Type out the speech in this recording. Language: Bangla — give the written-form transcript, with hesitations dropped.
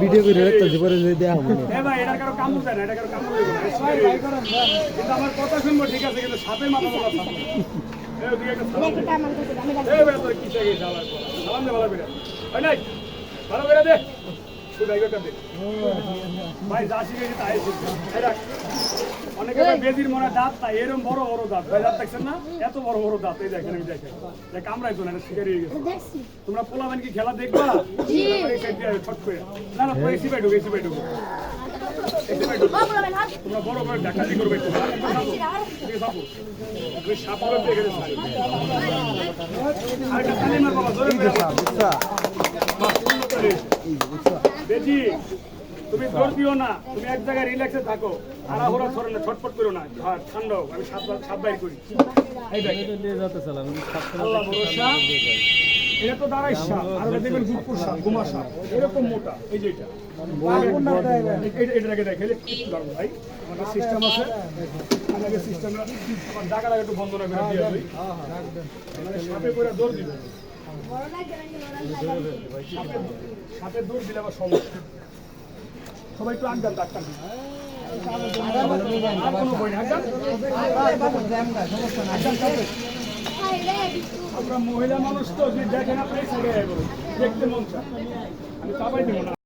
ভিডিও করে রাখতেছি পরে যদি দেয়া হবে ভাই এটার কারো কামড় দেয় না, এটা কারো কামড় দেবে না। কিন্তু আমার কথা শুনবো ঠিক আছে, কিন্তু সাথে মাথা বলা থাকবে। এই ওদিকে একটা সালাম দে। এই ভাই তোর কি চাই সালাম কর। সালাম দে ভালো করে। ভাই নাই। ভালো করে দে। তুই ভাই কথা দে। ভাই যা শিখেছি তাই শিখছি। এই রাখ। অনেকে ভাই বেজির মনে দাঁত তাই এরকম বড় বড় দাঁত। ভাই দাঁত দেখছেন না? এত বড় বড় দাঁত এই দেখেন আমি দেখেন। যে কামড়াই তো না, এটা শিকারি হয়ে গেছে। তোমরা পোলাবেন কি খেলা দেখবা? জি। ছট করে। না না পরে সিপাই ঢুকে সিপাই ঢুকে। তোমরা বড় করে ডাকাতি করবে তো। ঠিক আছে আপু। সাপ করে দেখে দিন। আরেকটা তালি মার বাবা জোরে করে সাপ। বেজি তুমি দৌড় দিও না, তুমি এক জায়গায় রিল্যাক্সে থাকো, আড়াহুড়া ছড়ে না, ছটফট করো না, ঠান্ডা হোক, আমি সাপ বাইর করি। এই দেখেন আল্লাহ ভরসা। এটা তো দাঁড়াই সাপ, আর ওটা দেখবেন গুটপুর সাপ, গুমা সাপ, এরকম মোটা। এই যে এটা এটাকে দেখে ভাই আমাদের সিস্টেম আছে, আমাকে সিস্টেম আমার ডাকাটা একটু বন্ধ না করে দিয়ে দিই। সাপে করে দৌড় দিবে, সাপে দৌড় দিলে আবার সমস্যা। সবাই একটু আনবেন ডাক্তার, আমরা মহিলা মানুষ তো দেখেন আপনি দেখতে মন চায়, আমি চাপাই দিব না।